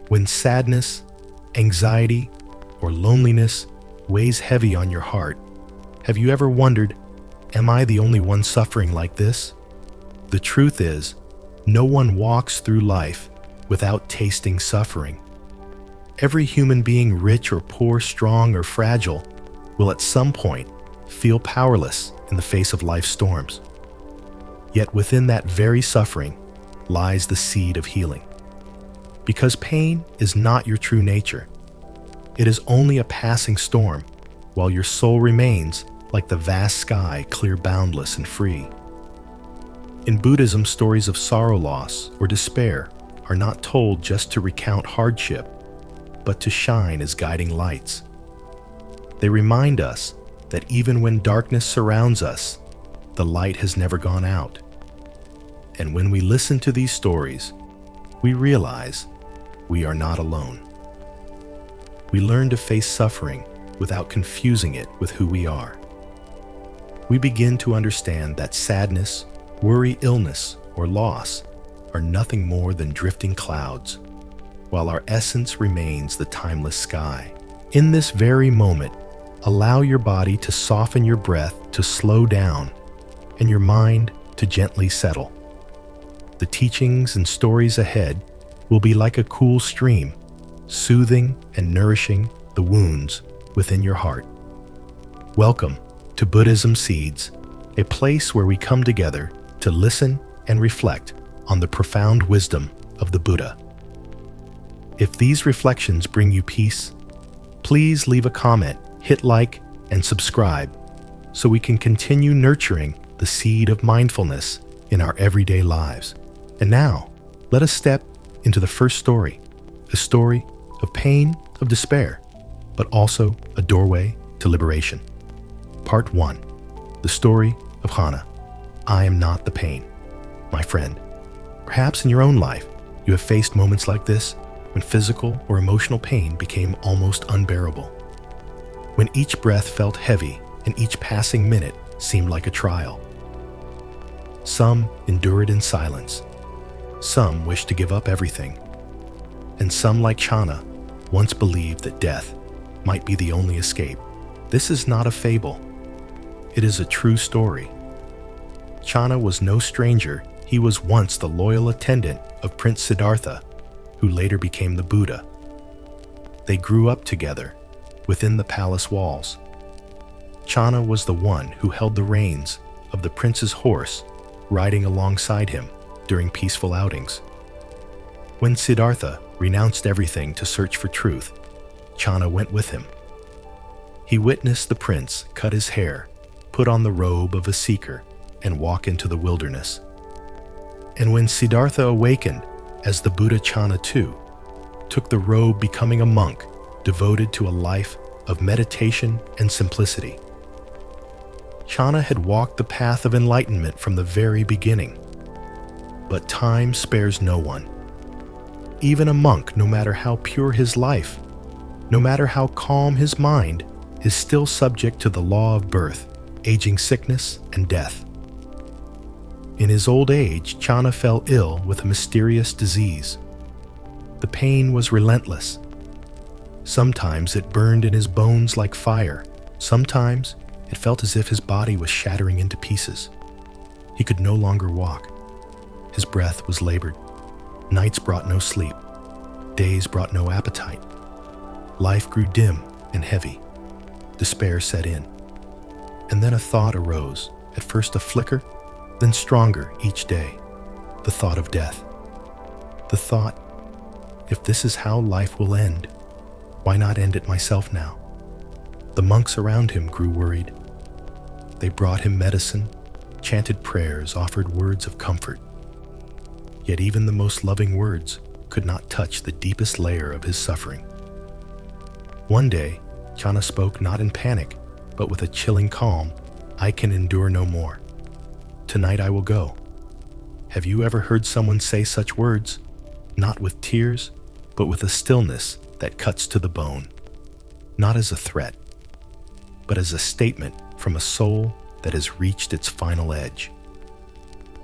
When sadness, anxiety, or loneliness weighs heavy on your heart, have you ever wondered, am I the only one suffering like this? The truth is, no one walks through life without tasting suffering. Every human being, rich or poor, strong or fragile, will at some point feel powerless in the face of life's storms. Yet within that very suffering lies the seed of healing. Because pain is not your true nature. It is only a passing storm, while your soul remains like the vast sky, clear, boundless, and free. In Buddhism, stories of sorrow, loss, or despair are not told just to recount hardship, but to shine as guiding lights. They remind us that even when darkness surrounds us, the light has never gone out. And when we listen to these stories, we realize we are not alone. We learn to face suffering without confusing it with who we are. We begin to understand that sadness, worry, illness, or loss are nothing more than drifting clouds, while our essence remains the timeless sky. In this very moment, allow your body to soften, your breath to slow down, and your mind to gently settle. The teachings and stories ahead will be like a cool stream, soothing and nourishing the wounds within your heart. Welcome to Buddhism Seeds, a place where we come together to listen and reflect on the profound wisdom of the Buddha. If these reflections bring you peace, please leave a comment, hit like, and subscribe so we can continue nurturing the seed of mindfulness in our everyday lives. And now, let us step into the first story, a story of pain, of despair, but also a doorway to liberation. Part 1. The story of Hana. I am not the pain. My friend, perhaps in your own life, you have faced moments like this when physical or emotional pain became almost unbearable. When each breath felt heavy and each passing minute seemed like a trial. Some endured in silence. Some wished to give up everything. And some, like Chana, once believed that death might be the only escape. This is not a fable. It is a true story. Chana was no stranger. He was once the loyal attendant of Prince Siddhartha, who later became the Buddha. They grew up together within the palace walls. Chana was the one who held the reins of the prince's horse, riding alongside him during peaceful outings. When Siddhartha renounced everything to search for truth, Chana went with him. He witnessed the prince cut his hair, put on the robe of a seeker, and walk into the wilderness. And when Siddhartha awakened as the Buddha, Chana too took the robe, becoming a monk devoted to a life of meditation and simplicity. Chana had walked the path of enlightenment from the very beginning. But time spares no one. Even a monk, no matter how pure his life, no matter how calm his mind, is still subject to the law of birth, aging, sickness, and death. In his old age, Chana fell ill with a mysterious disease. The pain was relentless. Sometimes it burned in his bones like fire. Sometimes it felt as if his body was shattering into pieces. He could no longer walk. His breath was labored. Nights brought no sleep. Days brought no appetite. Life grew dim and heavy. Despair set in. And then a thought arose, at first a flicker, then stronger each day. The thought of death. The thought, if this is how life will end, why not end it myself now? The monks around him grew worried. They brought him medicine, chanted prayers, offered words of comfort. Yet even the most loving words could not touch the deepest layer of his suffering. One day, Chana spoke not in panic, but with a chilling calm. I can endure no more. Tonight I will go. Have you ever heard someone say such words? Not with tears, but with a stillness that cuts to the bone. Not as a threat, but as a statement from a soul that has reached its final edge.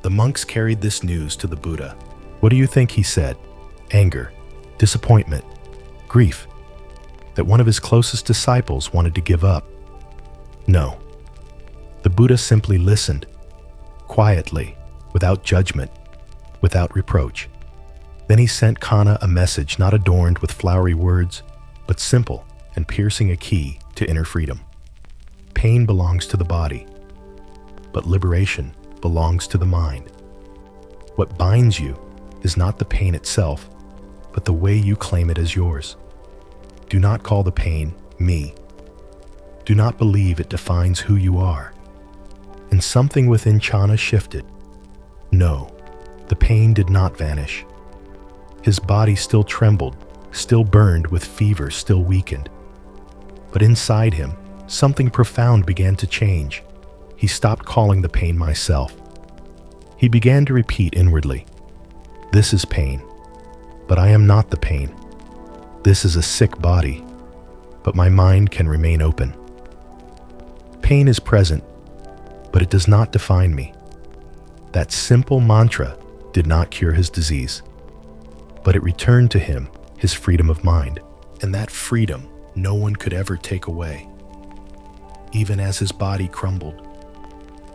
The monks carried this news to the Buddha. What do you think he said? Anger, disappointment, grief, that one of his closest disciples wanted to give up. No. The Buddha simply listened, quietly, without judgment, without reproach. Then he sent Kanna a message not adorned with flowery words, but simple and piercing a key to inner freedom. Pain belongs to the body, but liberation belongs to the mind. What binds you is not the pain itself, but the way you claim it as yours. Do not call the pain me. Do not believe it defines who you are. And something within Channa shifted. No, the pain did not vanish. His body still trembled, still burned with fever, still weakened. But inside him, something profound began to change. He stopped calling the pain myself. He began to repeat inwardly, "This is pain, but I am not the pain. This is a sick body, but my mind can remain open. Pain is present, but it does not define me." That simple mantra did not cure his disease, but it returned to him his freedom of mind, and that freedom no one could ever take away. Even as his body crumbled,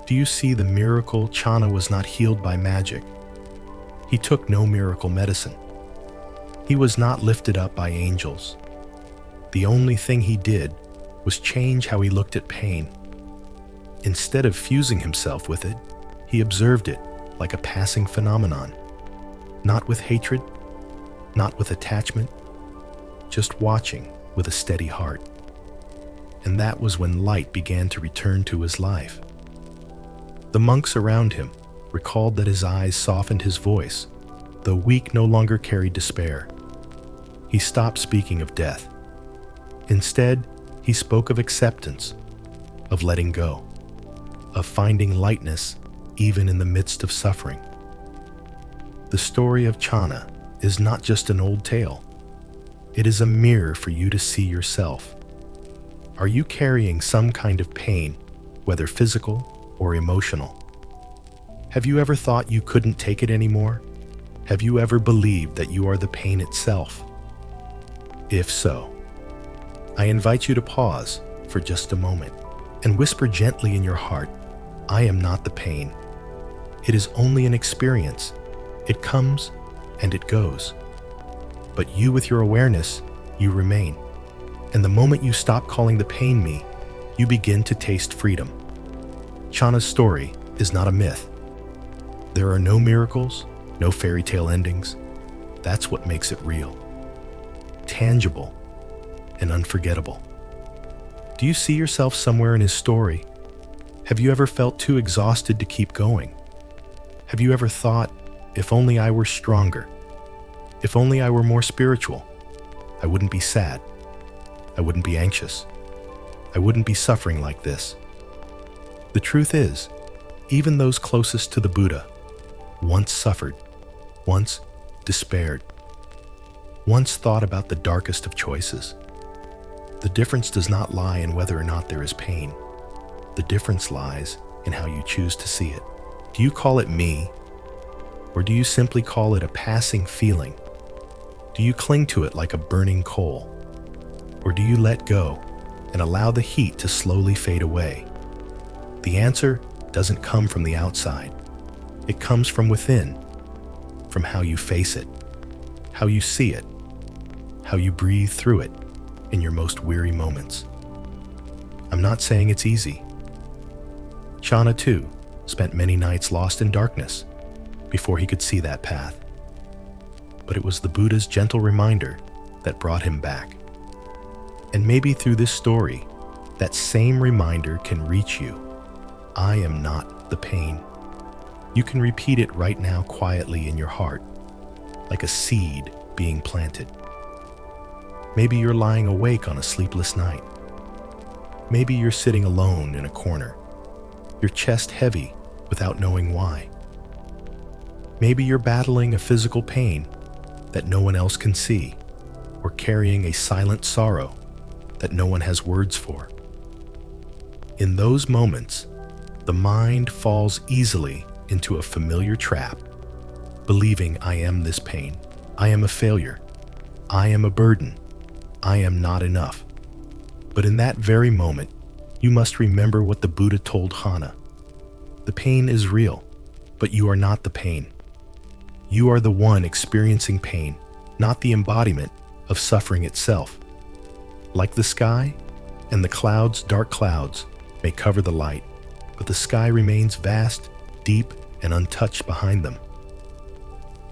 do you see the miracle? Channa was not healed by magic. He took no miracle medicine. He was not lifted up by angels. The only thing he did was change how he looked at pain. Instead of fusing himself with it, he observed it like a passing phenomenon, not with hatred, not with attachment, just watching with a steady heart. And that was when light began to return to his life. The monks around him recalled that his eyes softened, his voice, though weak, no longer carried despair. He stopped speaking of death. Instead, he spoke of acceptance, of letting go, of finding lightness even in the midst of suffering. The story of Channa is not just an old tale. It is a mirror for you to see yourself. Are you carrying some kind of pain, whether physical or emotional? Have you ever thought you couldn't take it anymore? Have you ever believed that you are the pain itself? If so, I invite you to pause for just a moment and whisper gently in your heart, "I am not the pain. It is only an experience. It comes and it goes. But you, with your awareness, you remain. And the moment you stop calling the pain me, you begin to taste freedom." Channa's story is not a myth. There are no miracles, no fairy tale endings. That's what makes it real, tangible, and unforgettable. Do you see yourself somewhere in his story? Have you ever felt too exhausted to keep going? Have you ever thought, if only I were stronger, if only I were more spiritual, I wouldn't be sad, I wouldn't be anxious, I wouldn't be suffering like this? The truth is, even those closest to the Buddha once suffered, once despaired, once thought about the darkest of choices. The difference does not lie in whether or not there is pain. The difference lies in how you choose to see it. Do you call it me, or do you simply call it a passing feeling? Do you cling to it like a burning coal, or do you let go and allow the heat to slowly fade away? The answer doesn't come from the outside. It comes from within, from how you face it, how you see it, how you breathe through it in your most weary moments. I'm not saying it's easy. Channa, too, spent many nights lost in darkness before he could see that path. But it was the Buddha's gentle reminder that brought him back. And maybe through this story, that same reminder can reach you. I am not the pain. You can repeat it right now quietly in your heart, like a seed being planted. Maybe you're lying awake on a sleepless night. Maybe you're sitting alone in a corner, your chest heavy without knowing why. Maybe you're battling a physical pain that no one else can see, or carrying a silent sorrow that no one has words for. In those moments, the mind falls easily into a familiar trap, believing I am this pain, I am a failure, I am a burden. I am not enough. But in that very moment, you must remember what the Buddha told Hana. The pain is real, but you are not the pain. You are the one experiencing pain, not the embodiment of suffering itself. Like the sky and the clouds, dark clouds may cover the light, but the sky remains vast, deep, and untouched behind them.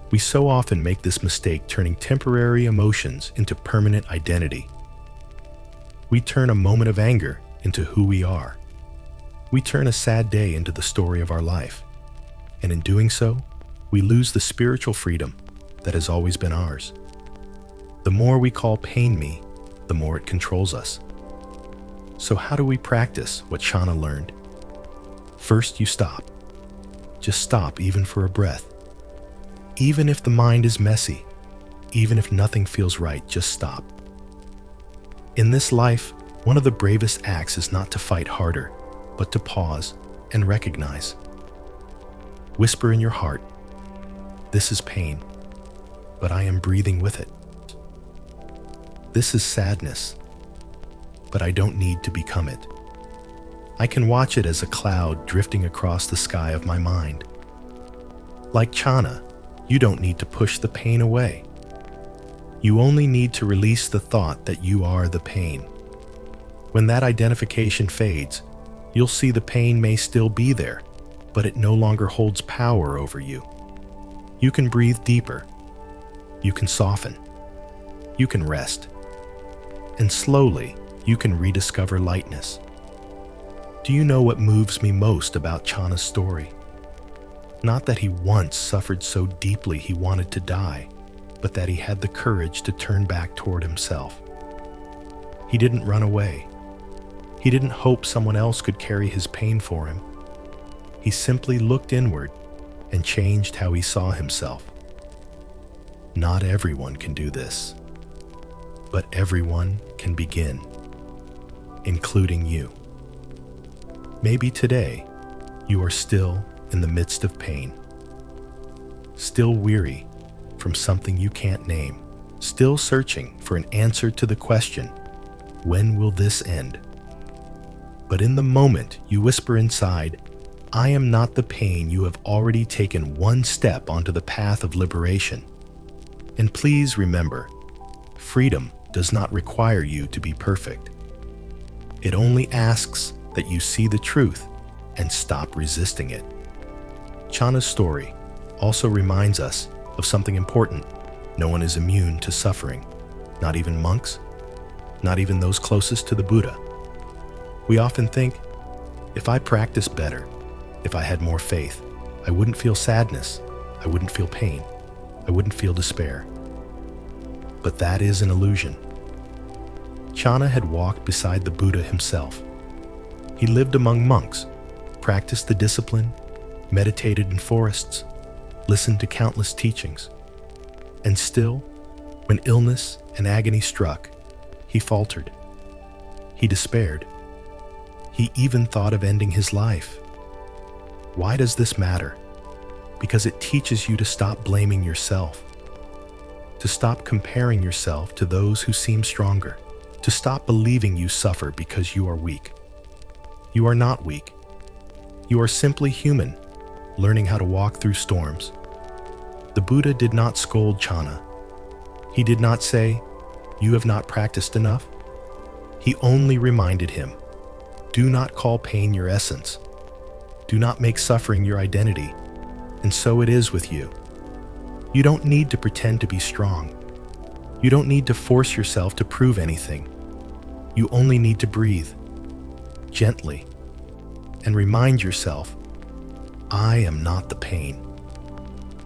We so often make this mistake, turning temporary emotions into permanent identity. We turn a moment of anger into who we are. We turn a sad day into the story of our life. And in doing so, we lose the spiritual freedom that has always been ours. The more we call pain me, the more it controls us. So how do we practice what Shana learned? First, you stop. Just stop, even for a breath. Even if the mind is messy, even if nothing feels right, just stop. In this life, one of the bravest acts is not to fight harder, but to pause and recognize. Whisper in your heart, "This is pain, but I am breathing with it. This is sadness, but I don't need to become it. I can watch it as a cloud drifting across the sky of my mind." Like Chana, you don't need to push the pain away. You only need to release the thought that you are the pain. When that identification fades, you'll see the pain may still be there, but it no longer holds power over you. You can breathe deeper. You can soften. You can rest. And slowly, you can rediscover lightness. Do you know what moves me most about Chana's story? Not that he once suffered so deeply he wanted to die, but that he had the courage to turn back toward himself. He didn't run away. He didn't hope someone else could carry his pain for him. He simply looked inward and changed how he saw himself. Not everyone can do this, but everyone can begin, including you. Maybe today, you are still in the midst of pain, still weary from something you can't name, still searching for an answer to the question, when will this end? But in the moment you whisper inside, "I am not the pain," you have already taken one step onto the path of liberation. And please remember, freedom does not require you to be perfect. It only asks that you see the truth and stop resisting it. Chana's story also reminds us of something important. No one is immune to suffering, not even monks, not even those closest to the Buddha. We often think, if I practiced better, if I had more faith, I wouldn't feel sadness, I wouldn't feel pain, I wouldn't feel despair. But that is an illusion. Chana had walked beside the Buddha himself. He lived among monks, practiced the discipline, meditated in forests, listened to countless teachings. And still, when illness and agony struck, he faltered. He despaired. He even thought of ending his life. Why does this matter? Because it teaches you to stop blaming yourself, to stop comparing yourself to those who seem stronger, to stop believing you suffer because you are weak. You are not weak. You are simply human, learning how to walk through storms. The Buddha did not scold Chana. He did not say, "You have not practiced enough." He only reminded him, "Do not call pain your essence. Do not make suffering your identity." And so it is with you. You don't need to pretend to be strong. You don't need to force yourself to prove anything. You only need to breathe gently and remind yourself, "I am not the pain."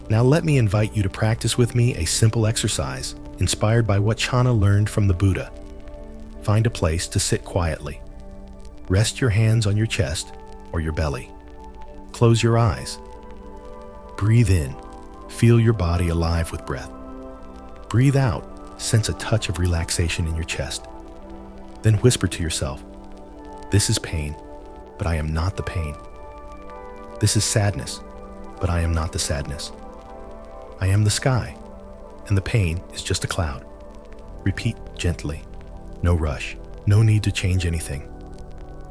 Now let me invite you to practice with me a simple exercise inspired by what Chana learned from the Buddha. Find a place to sit quietly. Rest your hands on your chest or your belly. Close your eyes. Breathe in. Feel your body alive with breath. Breathe out. Sense a touch of relaxation in your chest. Then whisper to yourself, "This is pain, but I am not the pain. This is sadness, but I am not the sadness. I am the sky, and the pain is just a cloud." Repeat gently. No rush. No need to change anything.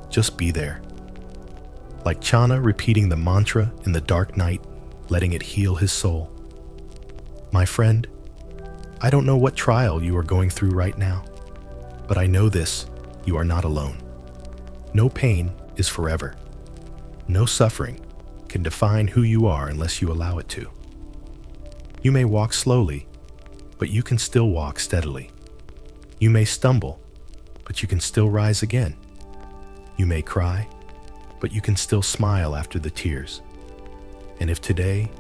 Just be there. Like Chana repeating the mantra in the dark night, letting it heal his soul. My friend, I don't know what trial you are going through right now, but I know this, you are not alone. No pain is forever. No suffering can define who you are unless you allow it to. You may walk slowly, but you can still walk steadily. You may stumble, but you can still rise again. You may cry, but you can still smile after the tears. And if today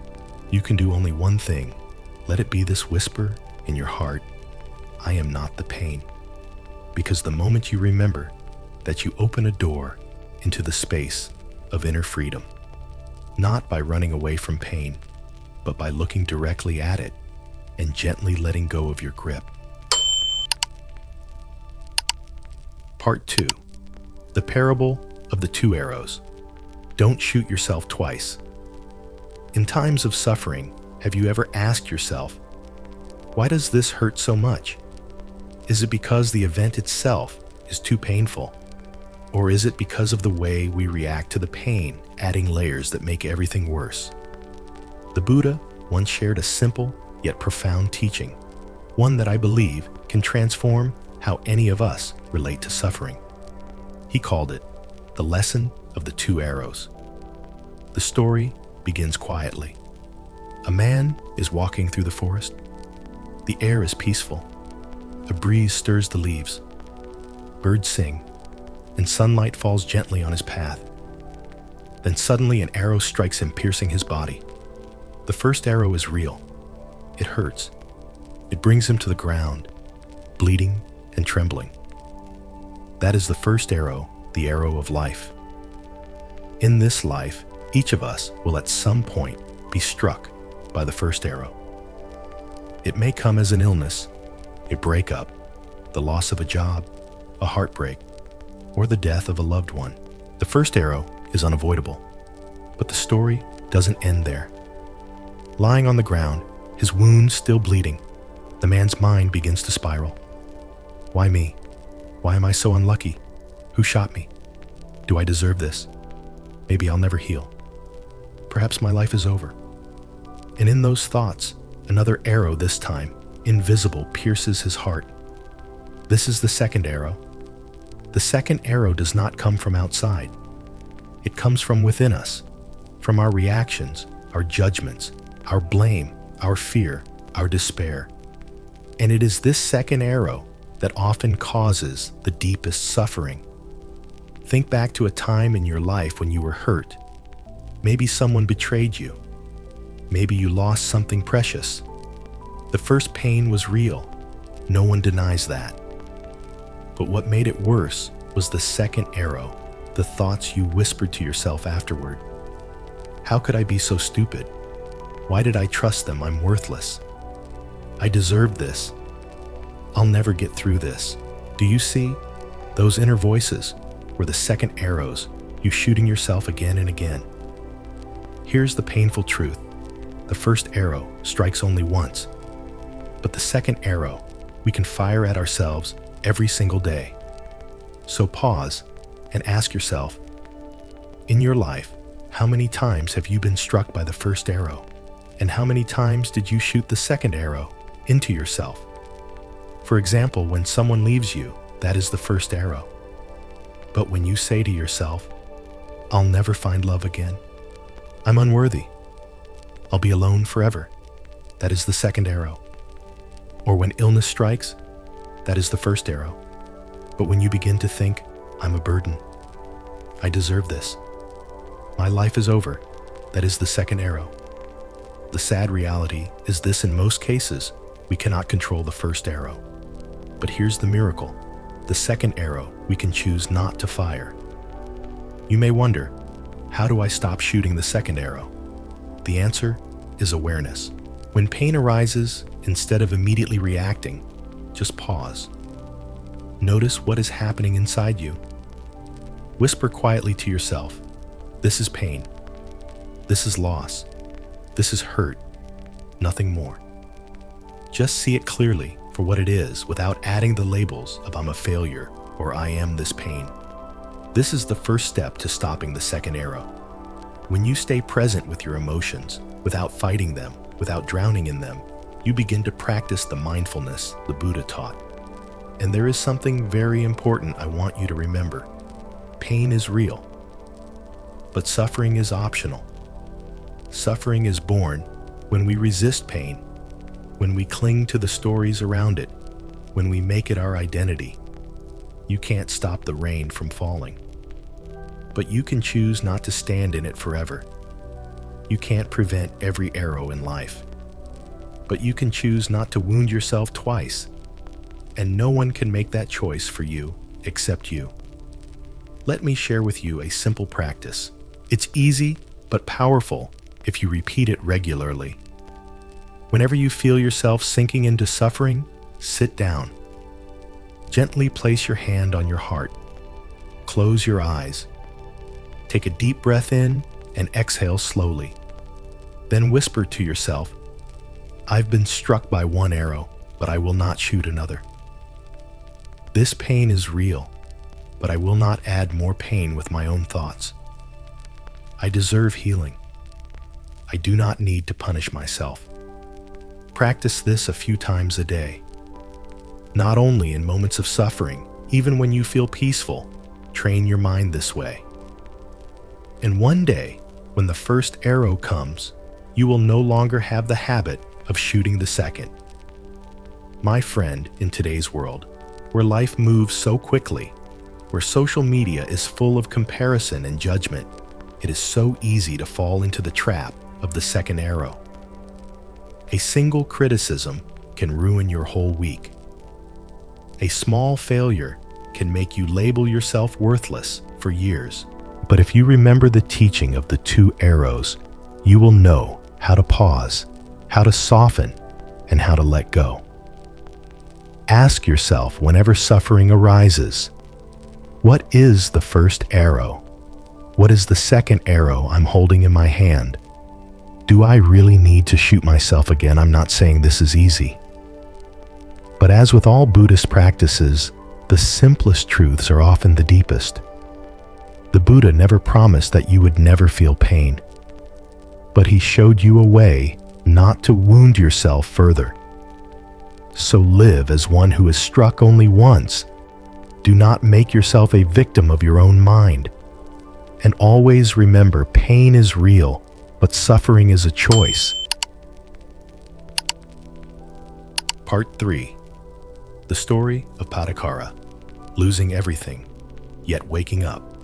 you can do only one thing, let it be this whisper in your heart, I am not the pain. Because the moment you remember that, you open a door into the space of inner freedom, not by running away from pain, but by looking directly at it and gently letting go of your grip. Part 2. The Parable of the Two Arrows. Don't shoot yourself twice. In times of suffering, have you ever asked yourself, why does this hurt so much? Is it because the event itself is too painful? Or is it because of the way we react to the pain, adding layers that make everything worse? The Buddha once shared a simple yet profound teaching, one that I believe can transform how any of us relate to suffering. He called it the lesson of the two arrows. The story begins quietly. A man is walking through the forest. The air is peaceful. A breeze stirs the leaves. Birds sing, and sunlight falls gently on his path. Then suddenly an arrow strikes him, piercing his body. The first arrow is real. It hurts. It brings him to the ground, bleeding and trembling. That is the first arrow, the arrow of life. In this life, each of us will at some point be struck by the first arrow. It may come as an illness, a breakup, the loss of a job, a heartbreak, or the death of a loved one. The first arrow is unavoidable, but the story doesn't end there. Lying on the ground, his wounds still bleeding, the man's mind begins to spiral. Why me? Why am I so unlucky? Who shot me? Do I deserve this? Maybe I'll never heal. Perhaps my life is over. And in those thoughts, another arrow, this time invisible, pierces his heart. This is the second arrow. The second arrow does not come from outside. It comes from within us, from our reactions, our judgments, our blame, our fear, our despair. And it is this second arrow that often causes the deepest suffering. Think back to a time in your life when you were hurt. Maybe someone betrayed you. Maybe you lost something precious. The first pain was real. No one denies that. But what made it worse was the second arrow, the thoughts you whispered to yourself afterward. How could I be so stupid? Why did I trust them? I'm worthless. I deserve this. I'll never get through this. Do you see? Those inner voices were the second arrows, you shooting yourself again and again. Here's the painful truth. The first arrow strikes only once, but the second arrow we can fire at ourselves every single day. So pause and ask yourself, in your life, how many times have you been struck by the first arrow? And how many times did you shoot the second arrow into yourself? For example, when someone leaves you, that is the first arrow. But when you say to yourself, I'll never find love again, I'm unworthy, I'll be alone forever, that is the second arrow. Or when illness strikes, that is the first arrow. But when you begin to think, I'm a burden, I deserve this, my life is over, that is the second arrow. The sad reality is this: in most cases, we cannot control the first arrow. But here's the miracle. The second arrow we can choose not to fire. You may wonder, how do I stop shooting the second arrow? The answer is awareness. When pain arises, instead of immediately reacting, just pause. Notice what is happening inside you. Whisper quietly to yourself, this is pain. This is loss. This is hurt. Nothing more. Just see it clearly for what it is without adding the labels of I'm a failure or I am this pain. This is the first step to stopping the second arrow. When you stay present with your emotions, without fighting them, without drowning in them, you begin to practice the mindfulness the Buddha taught. And there is something very important I want you to remember. Pain is real, but suffering is optional. Suffering is born when we resist pain, when we cling to the stories around it, when we make it our identity. You can't stop the rain from falling, but you can choose not to stand in it forever. You can't prevent every arrow in life, but you can choose not to wound yourself twice, and no one can make that choice for you except you. Let me share with you a simple practice. It's easy but powerful if you repeat it regularly. Whenever you feel yourself sinking into suffering, sit down. Gently place your hand on your heart. Close your eyes. Take a deep breath in and exhale slowly. Then whisper to yourself, I've been struck by one arrow, but I will not shoot another. This pain is real, but I will not add more pain with my own thoughts. I deserve healing. I do not need to punish myself. Practice this a few times a day. Not only in moments of suffering, even when you feel peaceful, train your mind this way. And one day, when the first arrow comes, you will no longer have the habit of shooting the second. My friend, in today's world, where life moves so quickly, where social media is full of comparison and judgment, it is so easy to fall into the trap of the second arrow. A single criticism can ruin your whole week. A small failure can make you label yourself worthless for years. But if you remember the teaching of the two arrows, you will know how to pause, how to soften, and how to let go. Ask yourself whenever suffering arises, what is the first arrow? What is the second arrow I'm holding in my hand? Do I really need to shoot myself again? I'm not saying this is easy. But as with all Buddhist practices, the simplest truths are often the deepest. The Buddha never promised that you would never feel pain, but he showed you a way not to wound yourself further. So live as one who is struck only once. Do not make yourself a victim of your own mind. And always remember, pain is real, but suffering is a choice. Part 3. The story of Pattakara, losing everything, yet waking up.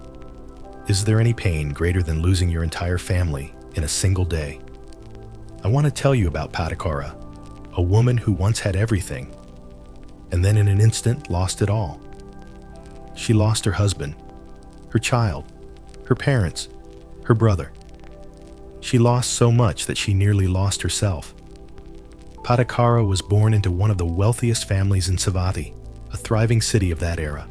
Is there any pain greater than losing your entire family in a single day? I want to tell you about Pattakara, a woman who once had everything, and then in an instant lost it all. She lost her husband, her child, her parents, her brother. She lost so much that she nearly lost herself. Pattakara was born into one of the wealthiest families in Savatthi, a thriving city of that era.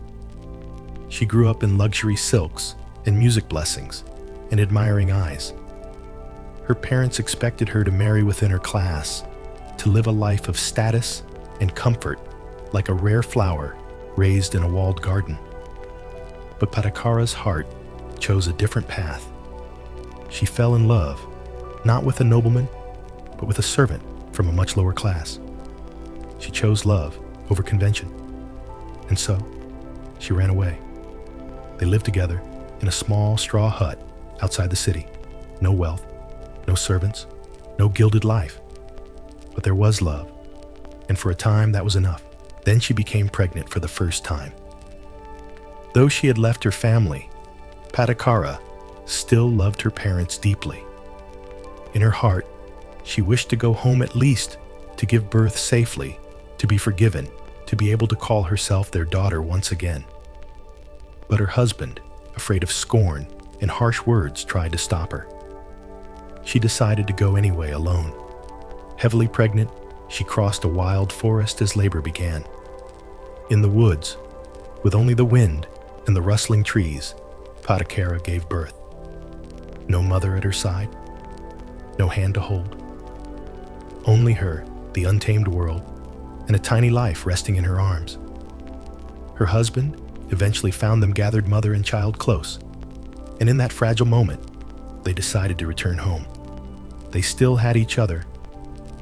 She grew up in luxury silks and music blessings and admiring eyes. Her parents expected her to marry within her class, to live a life of status and comfort like a rare flower raised in a walled garden. But Pattakara's heart chose a different path. She fell in love, not with a nobleman, but with a servant from a much lower class. She chose love over convention, and so she ran away. They lived together in a small straw hut outside the city. No wealth, no servants, no gilded life. But there was love, and for a time that was enough. Then she became pregnant for the first time. Though she had left her family, Pattakara still loved her parents deeply. In her heart, she wished to go home at least to give birth safely, to be forgiven, to be able to call herself their daughter once again. But her husband, afraid of scorn and harsh words, tried to stop her. She decided to go anyway alone. Heavily pregnant, she crossed a wild forest as labor began. In the woods, with only the wind and the rustling trees, Pattakara gave birth. No mother at her side, no hand to hold. Only her, the untamed world, and a tiny life resting in her arms. Her husband eventually found them gathered mother and child close, and in that fragile moment, they decided to return home. They still had each other,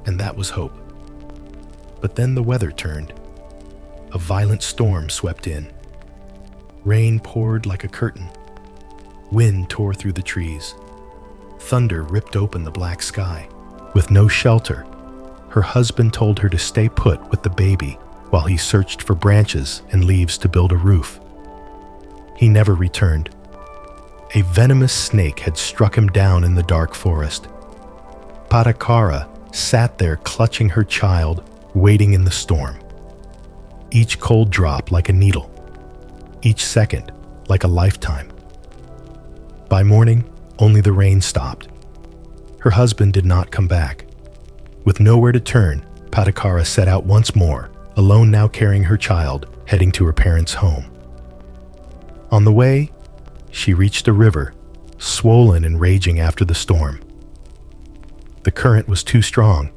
and that was hope. But then the weather turned. A violent storm swept in. Rain poured like a curtain. Wind tore through the trees. Thunder ripped open the black sky. With no shelter, her husband told her to stay put with the baby while he searched for branches and leaves to build a roof. He never returned. A venomous snake had struck him down in the dark forest. Patakara sat there clutching her child, waiting in the storm. Each cold drop like a needle, each second like a lifetime. By morning, only the rain stopped. Her husband did not come back. With nowhere to turn, Patakara set out once more, alone now carrying her child, heading to her parents' home. On the way, she reached a river, swollen and raging after the storm. The current was too strong.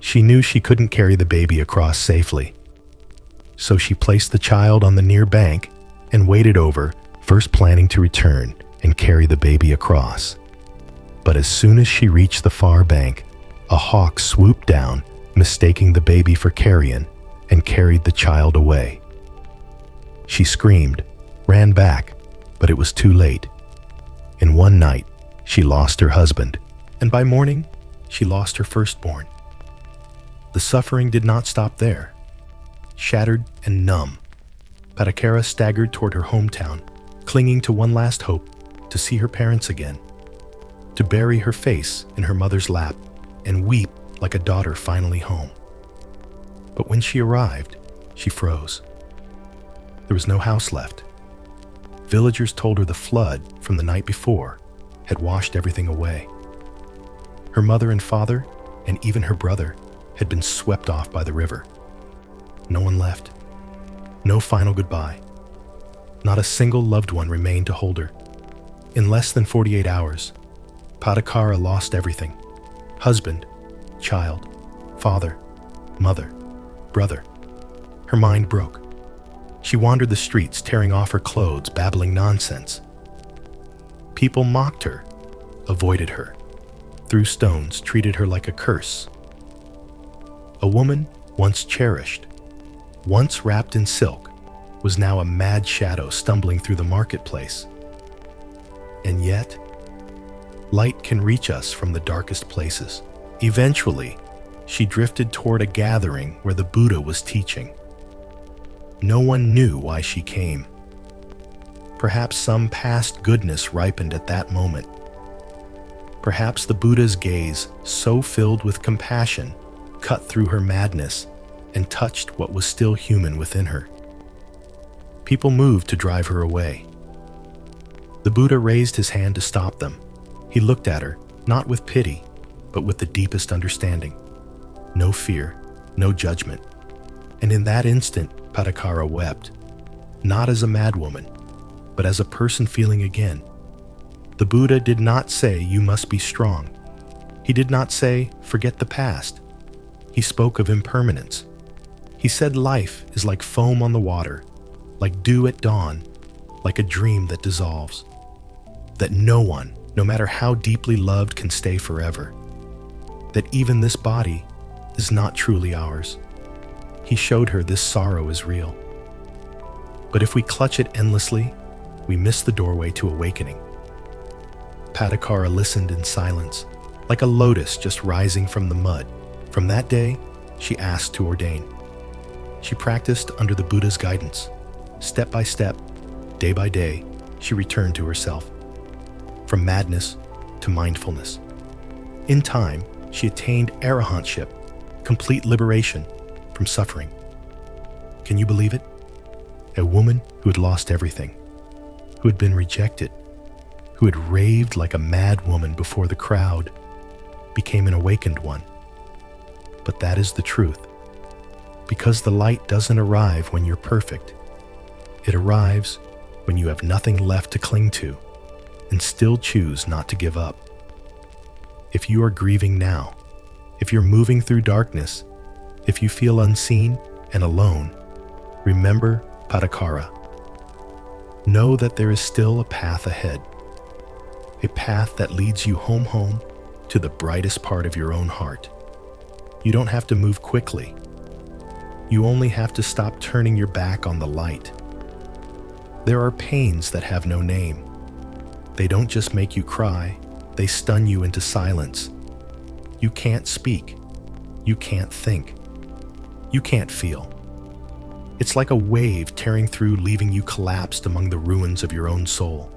She knew she couldn't carry the baby across safely. So she placed the child on the near bank and waded over, first planning to return and carry the baby across. But as soon as she reached the far bank, a hawk swooped down, mistaking the baby for carrion, and carried the child away. She screamed, ran back, but it was too late. In one night, she lost her husband, and by morning, she lost her firstborn. The suffering did not stop there. Shattered and numb, Patakara staggered toward her hometown, clinging to one last hope to see her parents again, to bury her face in her mother's lap and weep like a daughter finally home. But when she arrived, she froze. There was no house left. Villagers told her the flood from the night before had washed everything away. Her mother and father, and even her brother, had been swept off by the river. No one left. No final goodbye. Not a single loved one remained to hold her. In less than 48 hours, Patakara lost everything. Husband, child, father, mother, brother. Her mind broke. She wandered the streets, tearing off her clothes, babbling nonsense. People mocked her, avoided her, threw stones, treated her like a curse. A woman once cherished, once wrapped in silk, was now a mad shadow stumbling through the marketplace. And yet, light can reach us from the darkest places. Eventually, she drifted toward a gathering where the Buddha was teaching. No one knew why she came. Perhaps some past goodness ripened at that moment. Perhaps the Buddha's gaze, so filled with compassion, cut through her madness and touched what was still human within her. People moved to drive her away. The Buddha raised his hand to stop them. He looked at her, not with pity, but with the deepest understanding. No fear, no judgment. And in that instant, Patakara wept, not as a madwoman, but as a person feeling again. The Buddha did not say, "You must be strong." He did not say, "Forget the past." He spoke of impermanence. He said life is like foam on the water, like dew at dawn, like a dream that dissolves. That no one, no matter how deeply loved, can stay forever. That even this body is not truly ours. He showed her this sorrow is real. But if we clutch it endlessly, we miss the doorway to awakening. Patakara listened in silence, like a lotus just rising from the mud. From that day, she asked to ordain. She practiced under the Buddha's guidance. Step by step, day by day, she returned to herself. From madness to mindfulness. In time, she attained arahantship, complete liberation from suffering. Can you believe it? A woman who had lost everything, who had been rejected, who had raved like a mad woman before the crowd, became an awakened one. But that is the truth. Because the light doesn't arrive when you're perfect. It arrives when you have nothing left to cling to and still choose not to give up. If you are grieving now, if you're moving through darkness, If you feel unseen and alone, remember Padakara. Know that there is still a path ahead, a path that leads you home to the brightest part of your own heart. You don't have to move quickly. You only have to stop turning your back on the light. There are pains that have no name. They don't just make you cry, they stun you into silence. You can't speak. You can't think. You can't feel. It's like a wave tearing through, leaving you collapsed among the ruins of your own soul.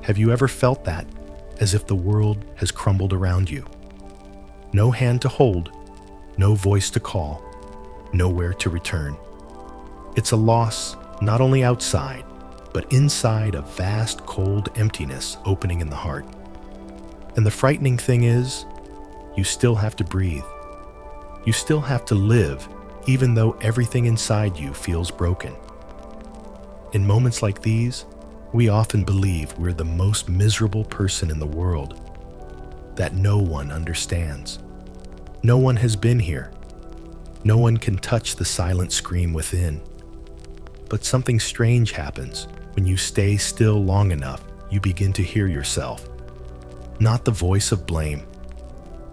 Have you ever felt that, as if the world has crumbled around you? No hand to hold, no voice to call, nowhere to return. It's a loss not only outside, but inside a vast, cold emptiness opening in the heart. And the frightening thing is, you still have to breathe. You still have to live, even though everything inside you feels broken. In moments like these, we often believe we're the most miserable person in the world, that no one understands. No one has been here. No one can touch the silent scream within. But something strange happens when you stay still long enough. You begin to hear yourself. Not the voice of blame.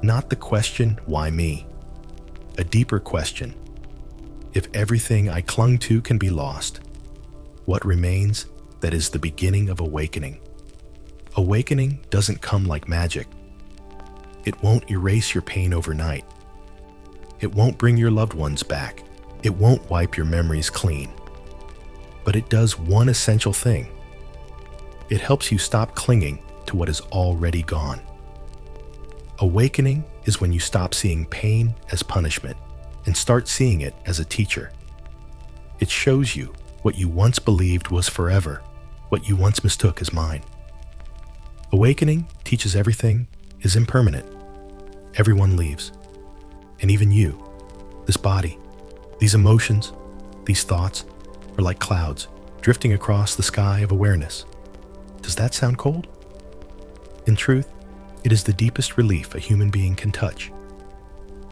Not the question, why me? A deeper question. If everything I clung to can be lost, what remains that is the beginning of awakening? Awakening doesn't come like magic. It won't erase your pain overnight. It won't bring your loved ones back. It won't wipe your memories clean. But it does one essential thing. It helps you stop clinging to what is already gone. Awakening is when you stop seeing pain as punishment and start seeing it as a teacher. It shows you what you once believed was forever, what you once mistook as mine. Awakening teaches everything is impermanent. Everyone leaves. And even you, this body, these emotions, these thoughts are like clouds drifting across the sky of awareness. Does that sound cold? In truth, it is the deepest relief a human being can touch.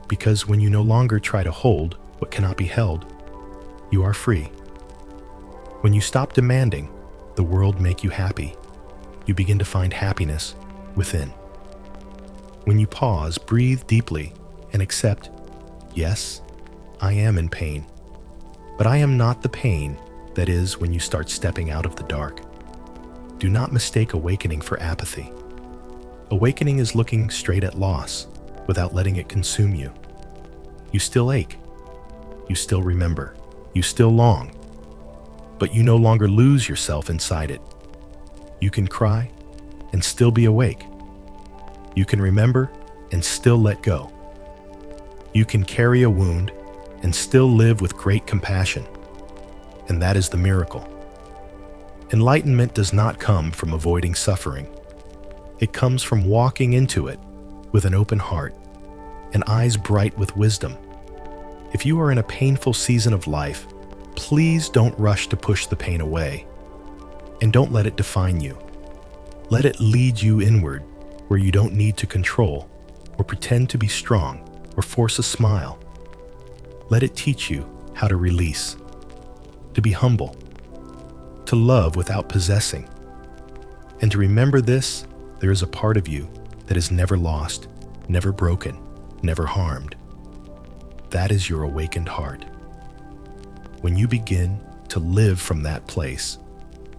Because when you no longer try to hold what cannot be held, you are free. When you stop demanding the world make you happy, you begin to find happiness within. When you pause, breathe deeply, and accept, yes, I am in pain, but I am not the pain that is when you start stepping out of the dark. Do not mistake awakening for apathy. Awakening is looking straight at loss without letting it consume you. You still ache. You still remember. You still long. But you no longer lose yourself inside it. You can cry and still be awake. You can remember and still let go. You can carry a wound and still live with great compassion. And that is the miracle. Enlightenment does not come from avoiding suffering. It comes from walking into it with an open heart and eyes bright with wisdom. If you are in a painful season of life, please don't rush to push the pain away. And don't let it define you. Let it lead you inward, where you don't need to control or pretend to be strong or force a smile. Let it teach you how to release, to be humble, to love without possessing. And to remember this, there is a part of you that is never lost, never broken, never harmed. That is your awakened heart. When you begin to live from that place,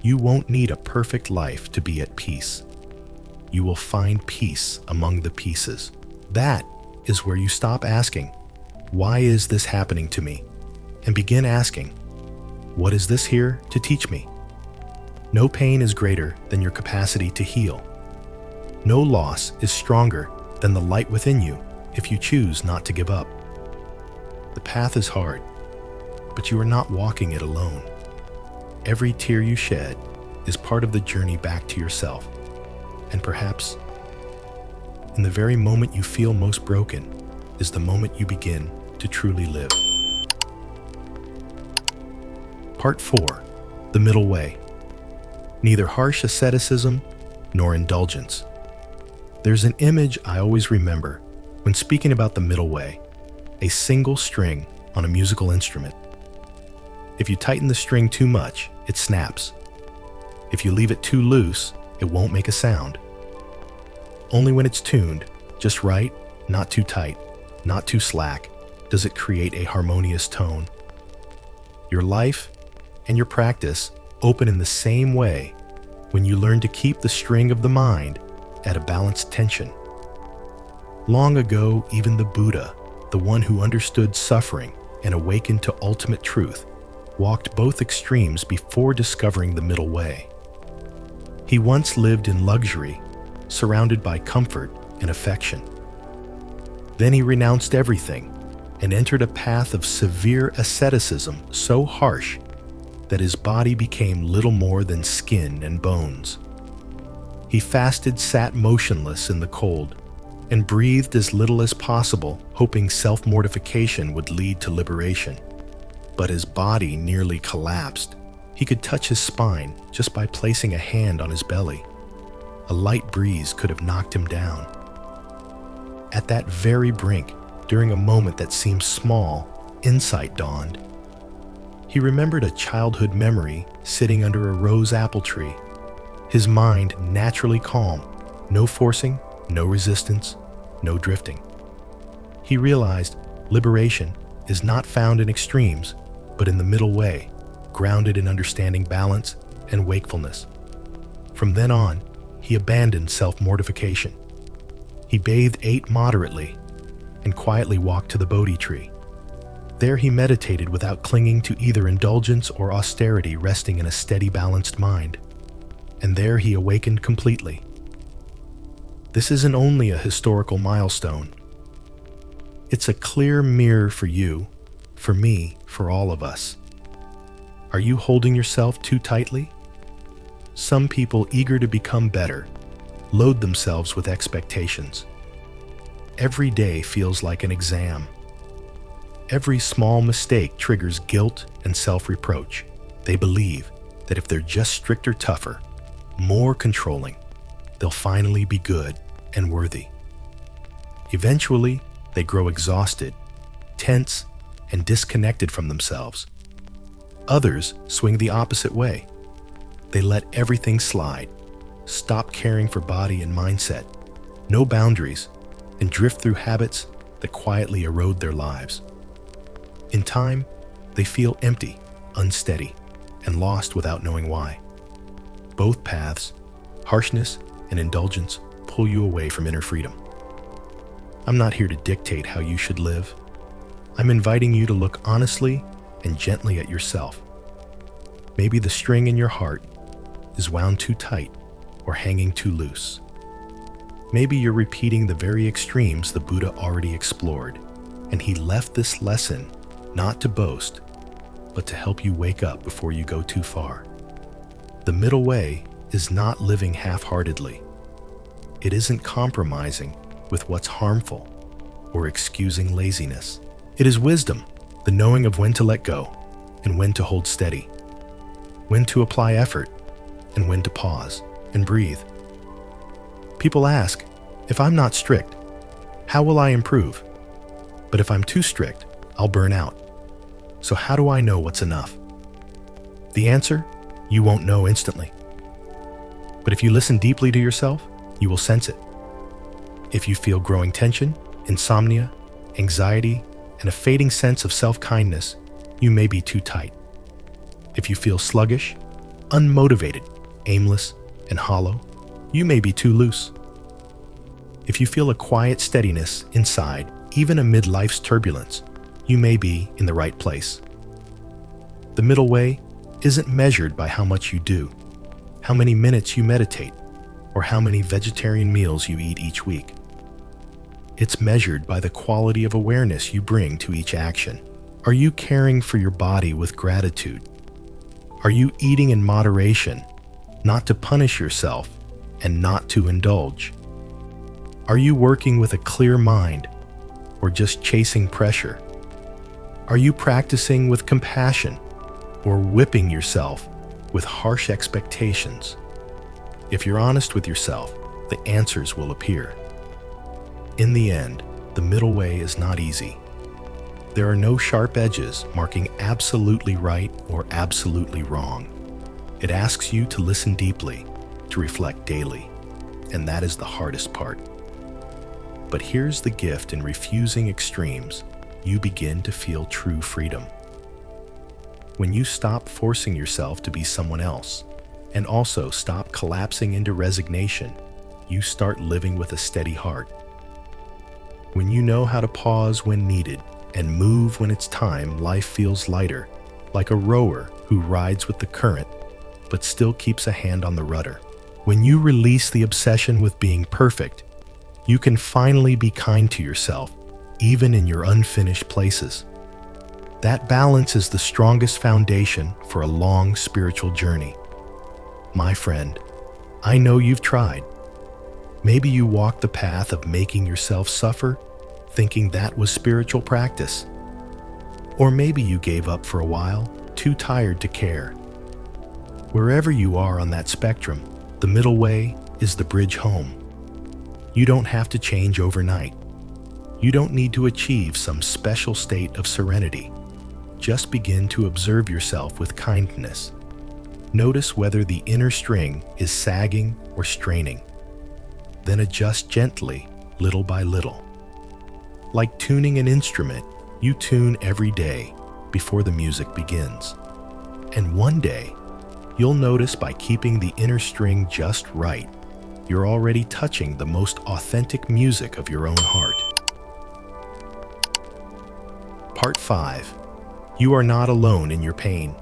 you won't need a perfect life to be at peace. You will find peace among the pieces. That is where you stop asking, why is this happening to me? And begin asking, what is this here to teach me? No pain is greater than your capacity to heal. No loss is stronger than the light within you if you choose not to give up. The path is hard, but you are not walking it alone. Every tear you shed is part of the journey back to yourself. And perhaps, in the very moment you feel most broken, is the moment you begin to truly live. Part 4. The Middle Way. Neither harsh asceticism nor indulgence. There's an image I always remember when speaking about the middle way. a single string on a musical instrument. If you tighten the string too much, it snaps. If you leave it too loose, it won't make a sound. Only when it's tuned just right, not too tight, not too slack, does it create a harmonious tone. Your life and your practice open in the same way when you learn to keep the string of the mind at a balanced tension. Long ago, even the Buddha, the one who understood suffering and awakened to ultimate truth, walked both extremes before discovering the middle way. He once lived in luxury, surrounded by comfort and affection. Then he renounced everything and entered a path of severe asceticism so harsh that his body became little more than skin and bones. He fasted, sat motionless in the cold, and breathed as little as possible, hoping self-mortification would lead to liberation. But his body nearly collapsed. He could touch his spine just by placing a hand on his belly. A light breeze could have knocked him down. At that very brink, during a moment that seemed small, insight dawned. He remembered a childhood memory sitting under a rose apple tree, his mind naturally calm, no forcing, no resistance, no drifting. He realized liberation is not found in extremes, but in the middle way, grounded in understanding balance and wakefulness. From then on, he abandoned self-mortification. He bathed, ate moderately, and quietly walked to the Bodhi tree. There he meditated without clinging to either indulgence or austerity, resting in a steady, balanced mind. And there he awakened completely. This isn't only a historical milestone. It's a clear mirror for you, for me, for all of us. Are you holding yourself too tightly? Some people eager to become better load themselves with expectations. Every day feels like an exam. Every small mistake triggers guilt and self-reproach. They believe that if they're just stricter, tougher, more controlling, they'll finally be good and worthy. Eventually, they grow exhausted, tense, and disconnected from themselves. Others swing the opposite way. They let everything slide, stop caring for body and mindset, no boundaries, and drift through habits that quietly erode their lives. In time, they feel empty, unsteady, and lost without knowing why. Both paths, harshness and indulgence, pull you away from inner freedom. I'm not here to dictate how you should live. I'm inviting you to look honestly and gently at yourself. Maybe the string in your heart is wound too tight or hanging too loose. Maybe you're repeating the very extremes the Buddha already explored, and he left this lesson not to boast, but to help you wake up before you go too far. The middle way is not living half-heartedly. It isn't compromising with what's harmful or excusing laziness. It is wisdom, the knowing of when to let go and when to hold steady, when to apply effort and when to pause and breathe. People ask, if I'm not strict, how will I improve? But if I'm too strict, I'll burn out. So how do I know what's enough? The answer, you won't know instantly. But if you listen deeply to yourself, you will sense it. If you feel growing tension, insomnia, anxiety, and a fading sense of self-kindness, you may be too tight. If you feel sluggish, unmotivated, aimless, and hollow, you may be too loose. If you feel a quiet steadiness inside, even amid life's turbulence, you may be in the right place. The middle way isn't measured by how much you do, how many minutes you meditate, or how many vegetarian meals you eat each week. It's measured by the quality of awareness you bring to each action. Are you caring for your body with gratitude? Are you eating in moderation, not to punish yourself and not to indulge? Are you working with a clear mind or just chasing pressure? Are you practicing with compassion or whipping yourself with harsh expectations? If you're honest with yourself, the answers will appear. In the end, the middle way is not easy. There are no sharp edges marking absolutely right or absolutely wrong. It asks you to listen deeply, to reflect daily, and that is the hardest part. But here's the gift: in refusing extremes, you begin to feel true freedom. When you stop forcing yourself to be someone else, and also stop collapsing into resignation, you start living with a steady heart. When you know how to pause when needed and move when it's time, life feels lighter, like a rower who rides with the current but still keeps a hand on the rudder. When you release the obsession with being perfect, you can finally be kind to yourself, even in your unfinished places. That balance is the strongest foundation for a long spiritual journey. My friend, I know you've tried. Maybe you walked the path of making yourself suffer, thinking that was spiritual practice. Or maybe you gave up for a while, too tired to care. Wherever you are on that spectrum, the middle way is the bridge home. You don't have to change overnight. You don't need to achieve some special state of serenity. Just begin to observe yourself with kindness. Notice whether the inner string is sagging or straining. Then adjust gently, little by little. Like tuning an instrument, you tune every day before the music begins. And one day, you'll notice by keeping the inner string just right, you're already touching the most authentic music of your own heart. Part 5. You are not alone in your pain.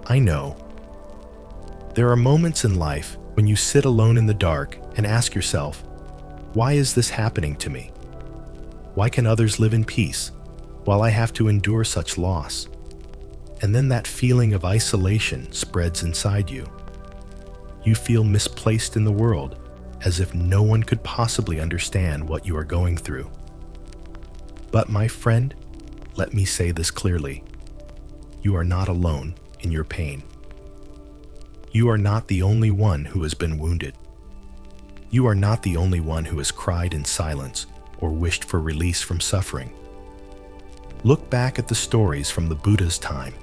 I know. There are moments in life when you sit alone in the dark and ask yourself, why is this happening to me? Why can others live in peace while I have to endure such loss? And then that feeling of isolation spreads inside you. You feel misplaced in the world, as if no one could possibly understand what you are going through. But my friend, let me say this clearly. You are not alone in your pain. You are not the only one who has been wounded. You are not the only one who has cried in silence or wished for release from suffering. Look back at the stories from the Buddha's time.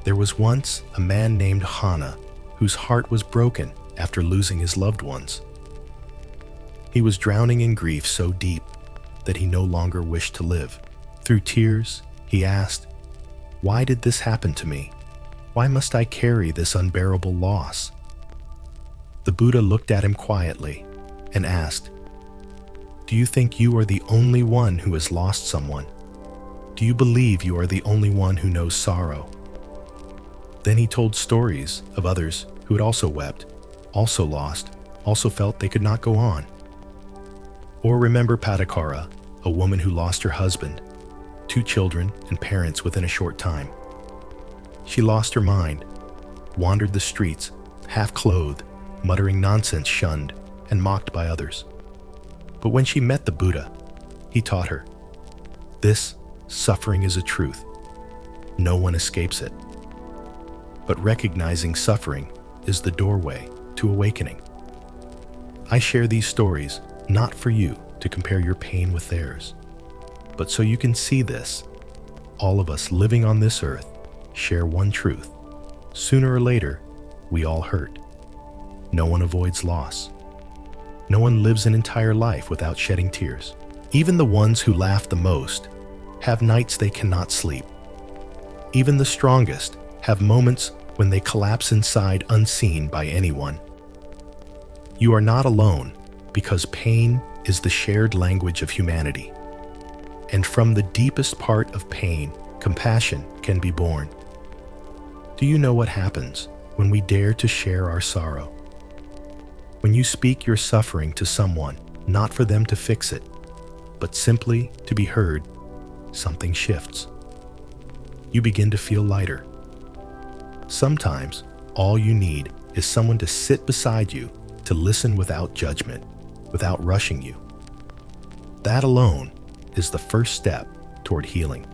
There was once a man named Hana whose heart was broken after losing his loved ones. He was drowning in grief so deep that he no longer wished to live. Through tears, he asked, "Why did this happen to me? Why must I carry this unbearable loss?" The Buddha looked at him quietly and asked, "Do you think you are the only one who has lost someone? Do you believe you are the only one who knows sorrow?" Then he told stories of others who had also wept, also lost, also felt they could not go on. Or remember Padakara, a woman who lost her husband, 2 children, and parents within a short time. She lost her mind, wandered the streets, half-clothed, muttering nonsense, shunned and mocked by others. But when she met the Buddha, he taught her, this suffering is a truth. No one escapes it. But recognizing suffering is the doorway to awakening. I share these stories not for you to compare your pain with theirs, but so you can see this. All of us living on this earth share one truth. Sooner or later, we all hurt. No one avoids loss. No one lives an entire life without shedding tears. Even the ones who laugh the most have nights they cannot sleep. Even the strongest have moments when they collapse inside unseen by anyone. You are not alone because pain is the shared language of humanity. And from the deepest part of pain, compassion can be born. Do you know what happens when we dare to share our sorrow? When you speak your suffering to someone, not for them to fix it, but simply to be heard, something shifts. You begin to feel lighter. Sometimes, all you need is someone to sit beside you, to listen without judgment, without rushing you. That alone is the first step toward healing.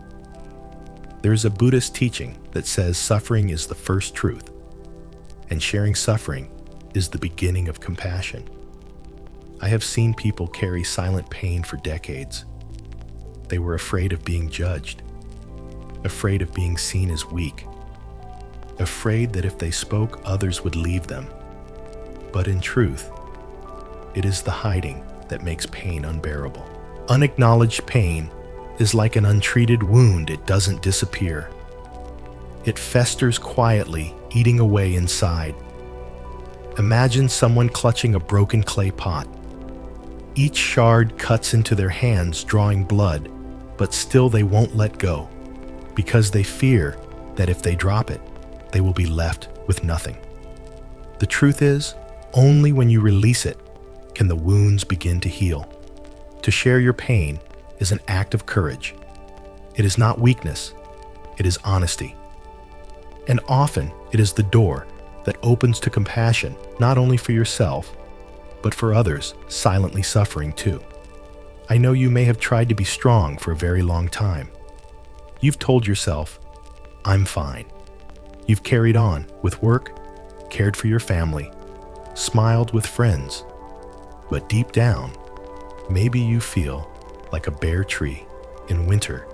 There is a Buddhist teaching that says suffering is the first truth, and sharing suffering is the beginning of compassion. I have seen people carry silent pain for decades. They were afraid of being judged, afraid of being seen as weak, afraid that if they spoke, others would leave them. But in truth, it is the hiding that makes pain unbearable. Unacknowledged pain is like an untreated wound. It doesn't disappear. It festers quietly, eating away inside. Imagine someone clutching a broken clay pot. Each shard cuts into their hands, drawing blood, but still they won't let go, because they fear that if they drop it, they will be left with nothing. The truth is, only when you release it can the wounds begin to heal. To share your pain is an act of courage. It is not weakness, it is honesty. And often it is the door that opens to compassion, not only for yourself, but for others silently suffering too. I know you may have tried to be strong for a very long time. You've told yourself, "I'm fine." You've carried on with work, cared for your family, smiled with friends. But deep down, maybe you feel like a bare tree in winter,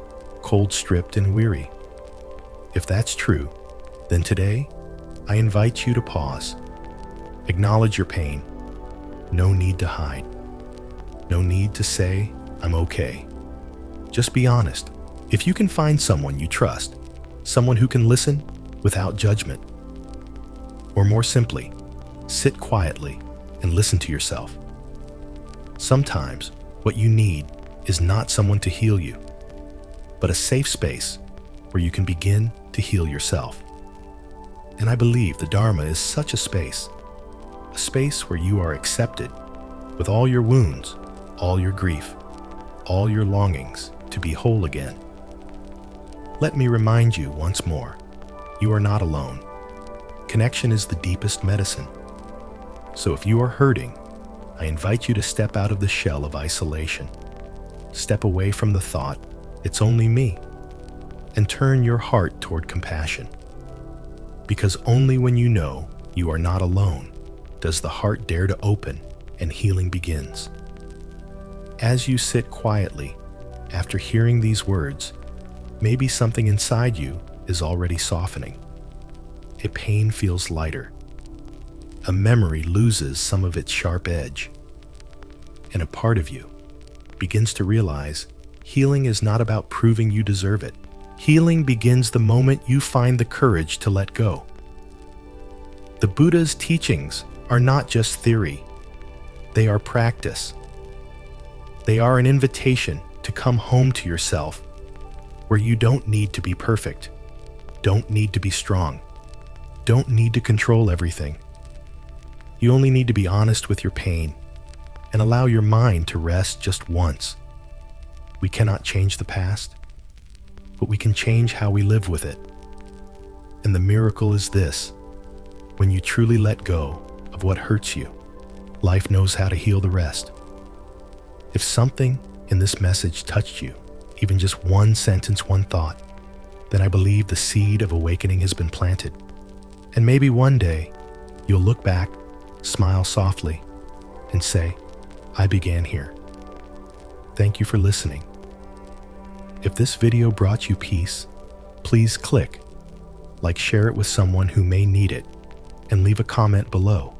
cold-stripped and weary. If that's true, then today, I invite you to pause. Acknowledge your pain. No need to hide. No need to say, "I'm okay." Just be honest. If you can find someone you trust, someone who can listen without judgment, or more simply, sit quietly and listen to yourself. Sometimes what you need is not someone to heal you, but a safe space where you can begin to heal yourself. And I believe the Dharma is such a space where you are accepted with all your wounds, all your grief, all your longings to be whole again. Let me remind you once more, you are not alone. Connection is the deepest medicine. So if you are hurting, I invite you to step out of the shell of isolation. Step away from the thought, "It's only me," and turn your heart toward compassion. Because only when you know you are not alone does the heart dare to open and healing begins. As you sit quietly, after hearing these words, maybe something inside you is already softening. A pain feels lighter. A memory loses some of its sharp edge. And a part of you begins to realize healing is not about proving you deserve it. Healing begins the moment you find the courage to let go. The Buddha's teachings are not just theory. They are practice. They are an invitation to come home to yourself, where you don't need to be perfect, don't need to be strong, don't need to control everything. You only need to be honest with your pain and allow your mind to rest just once. We cannot change the past, but we can change how we live with it. And the miracle is this: when you truly let go of what hurts you, life knows how to heal the rest. If something in this message touched you, even just one sentence, one thought, then I believe the seed of awakening has been planted. And maybe one day you'll look back, smile softly, and say, "I began here." Thank you for listening. If this video brought you peace, please click like, share it with someone who may need it, and leave a comment below.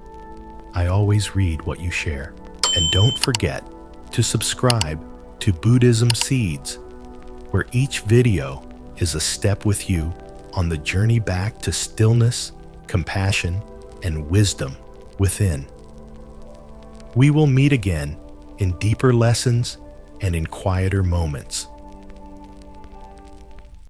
I always read what you share. And don't forget to subscribe to Buddhism Seeds, where each video is a step with you on the journey back to stillness, compassion, and wisdom within. We will meet again in deeper lessons and in quieter moments.